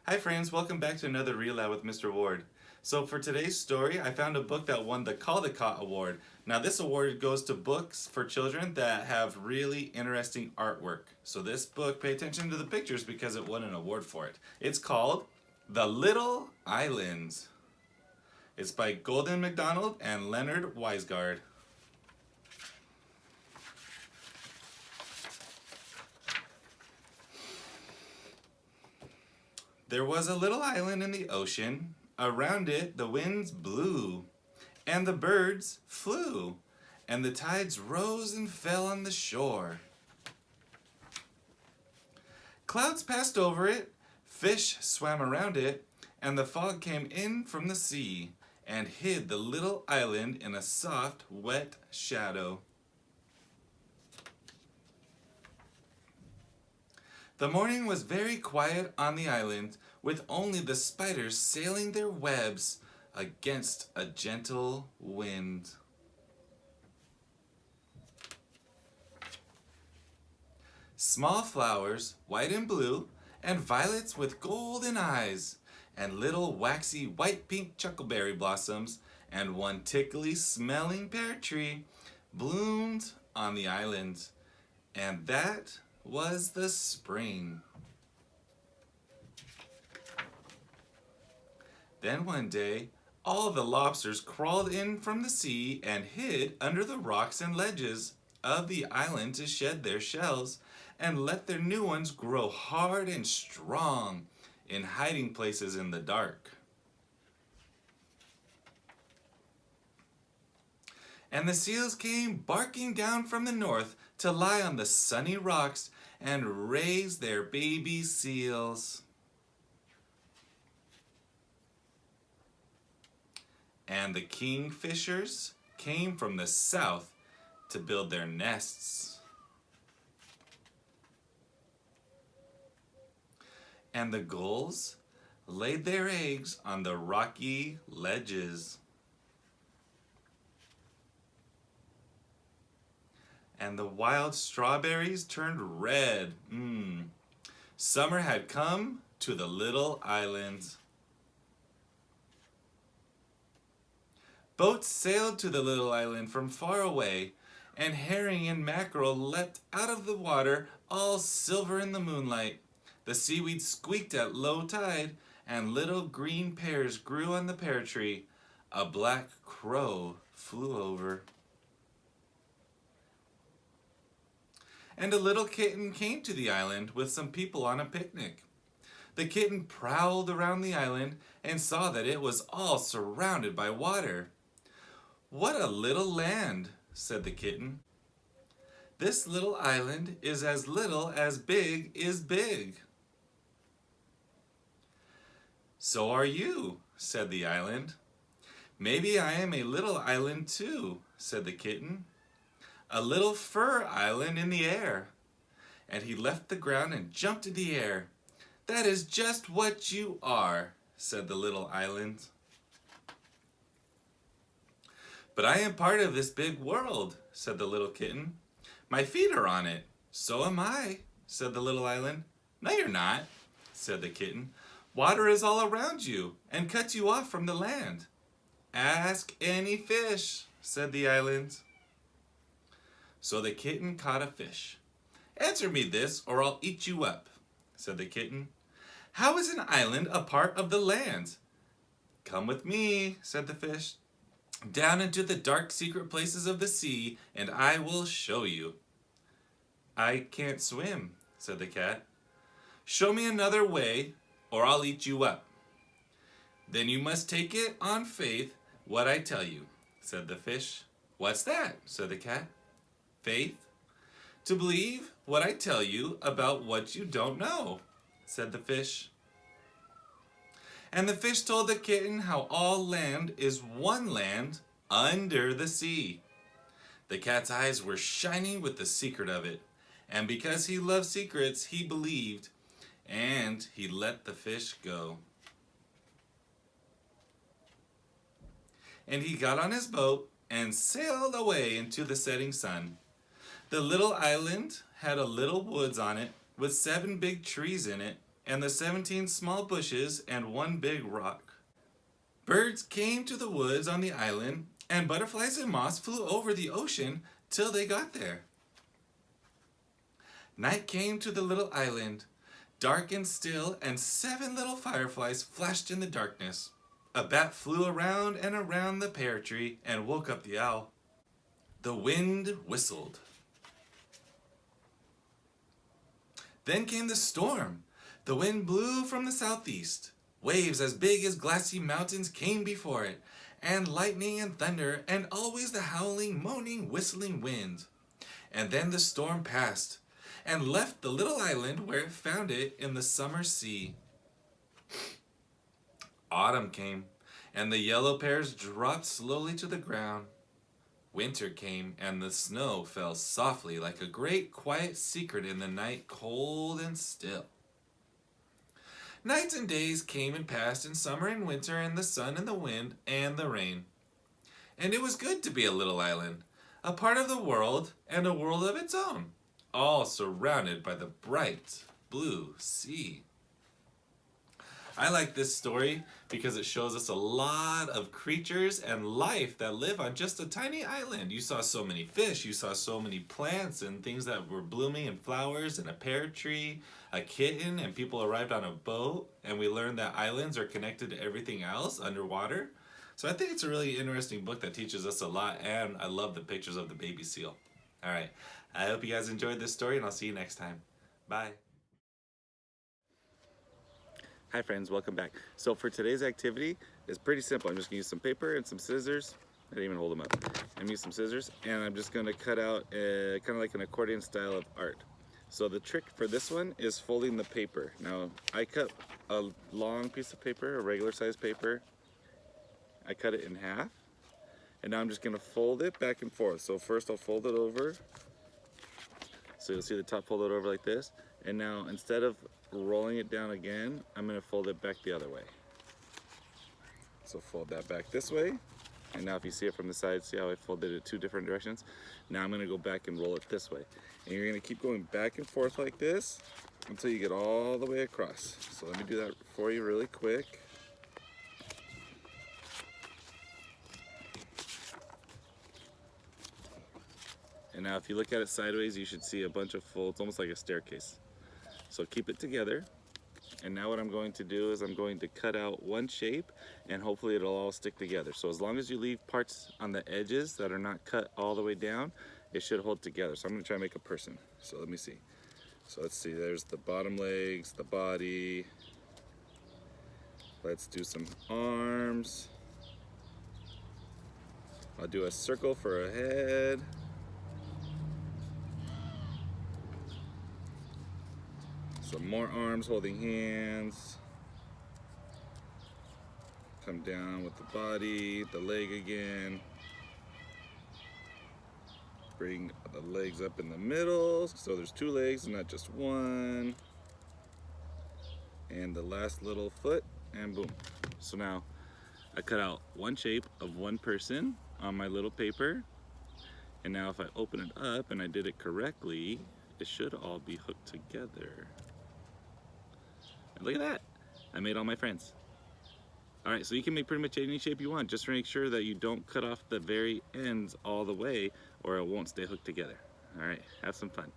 Hi friends, welcome back to another Real Loud with Mr. Ward. So for today's story, I found a book that won the Caldecott Award. Now this award goes to books for children that have really interesting artwork. So this book, pay attention to the pictures because it won an award for it. It's called The Little Islands. It's by Golden MacDonald and Leonard Weisgard. There was a little island in the ocean. Around it the winds blew, and the birds flew, and the tides rose and fell on the shore. Clouds passed over it, fish swam around it, and the fog came in from the sea and hid the little island in a soft, wet shadow. The morning was very quiet on the island, with only the spiders sailing their webs against a gentle wind. Small flowers, white and blue, and violets with golden eyes, and little waxy white-pink chuckleberry blossoms, and one tickly smelling pear tree bloomed on the island. And that was the spring. Then one day, all the lobsters crawled in from the sea and hid under the rocks and ledges of the island to shed their shells and let their new ones grow hard and strong in hiding places in the dark. And the seals came barking down from the north to lie on the sunny rocks and raise their baby seals. And the kingfishers came from the south to build their nests. And the gulls laid their eggs on the rocky ledges. And the wild strawberries turned red. Summer had come to the little island. Boats sailed to the little island from far away, and herring and mackerel leapt out of the water, all silver in the moonlight. The seaweed squeaked at low tide, and little green pears grew on the pear tree. A black crow flew over. And a little kitten came to the island with some people on a picnic. The kitten prowled around the island and saw that it was all surrounded by water. "What a little land," said the kitten. "This little island is as little as big is big." "So are you," said the island. "Maybe I am a little island too," said the kitten. "A little fur island in the air." And he left the ground and jumped in the air. "That is just what you are," said the little island. "But I am part of this big world," said the little kitten. "My feet are on it." "So am I," said the little island. "No, you're not," said the kitten. "Water is all around you and cuts you off from the land." "Ask any fish," said the island. So the kitten caught a fish. "Answer me this or I'll eat you up," said the kitten. "How is an island a part of the land?" "Come with me," said the fish, "down into the dark secret places of the sea, and I will show you." "I can't swim," said the cat. "Show me another way, or I'll eat you up." "Then you must take it on faith what I tell you," said the fish. "What's that?" said the cat. "Faith? To believe what I tell you about what you don't know," said the fish. And the fish told the kitten how all land is one land under the sea. The cat's eyes were shining with the secret of it, and because he loved secrets, he believed, and he let the fish go. And he got on his boat and sailed away into the setting sun. The little island had a little woods on it with 7 big trees in it. and the 17 small bushes and one big rock. Birds came to the woods on the island, and butterflies and moths flew over the ocean till they got there. Night came to the little island, dark and still, and 7 little fireflies flashed in the darkness. A bat flew around and around the pear tree and woke up the owl. The wind whistled. Then came the storm. The wind blew from the southeast. Waves as big as glassy mountains came before it, and lightning and thunder, and always the howling, moaning, whistling wind. And then the storm passed, and left the little island where it found it in the summer sea. Autumn came, and the yellow pears dropped slowly to the ground. Winter came, and the snow fell softly like a great quiet secret in the night, cold and still. Nights and days came and passed in summer and winter, and the sun and the wind and the rain. And it was good to be a little island, a part of the world and a world of its own, all surrounded by the bright blue sea. I like this story because it shows us a lot of creatures and life that live on just a tiny island. You saw so many fish, you saw so many plants and things that were blooming and flowers and a pear tree, a kitten, and people arrived on a boat, and we learned that islands are connected to everything else underwater. So I think it's a really interesting book that teaches us a lot, and I love the pictures of the baby seal. All right, I hope you guys enjoyed this story, and I'll see you next time. Bye. Hi friends, welcome back. So for today's activity, it's pretty simple. I'm just gonna use some paper and some scissors. I didn't even hold them up. I'm gonna use some scissors, and I'm just gonna cut out kind of like an accordion style of art. So the trick for this one is folding the paper. Now I cut a long piece of paper, a regular size paper. I cut it in half, and now I'm just gonna fold it back and forth. So first I'll fold it over. So you'll see the top folded over like this. And now instead of rolling it down again, I'm going to fold it back the other way. So fold that back this way. And now if you see it from the side, see how I folded it 2 different directions? Now I'm going to go back and roll it this way. And you're going to keep going back and forth like this until you get all the way across. So let me do that for you really quick. And now if you look at it sideways, you should see a bunch of folds, almost like a staircase. So keep it together. And now what I'm going to do is I'm going to cut out one shape, and hopefully it'll all stick together. So as long as you leave parts on the edges that are not cut all the way down, it should hold together. So I'm gonna try to make a person. So let me see. So let's see, there's the bottom legs, the body. Let's do some arms. I'll do a circle for a head. Some more arms holding hands. Come down with the body, the leg again. Bring the legs up in the middle, so there's 2 legs and not just one. And the last little foot, and boom. So now I cut out one shape of one person on my little paper. And now if I open it up and I did it correctly, it should all be hooked together. And look at that, I made all my friends. All right, so you can make pretty much any shape you want. Just make sure that you don't cut off the very ends all the way, or it won't stay hooked together. All right, have some fun.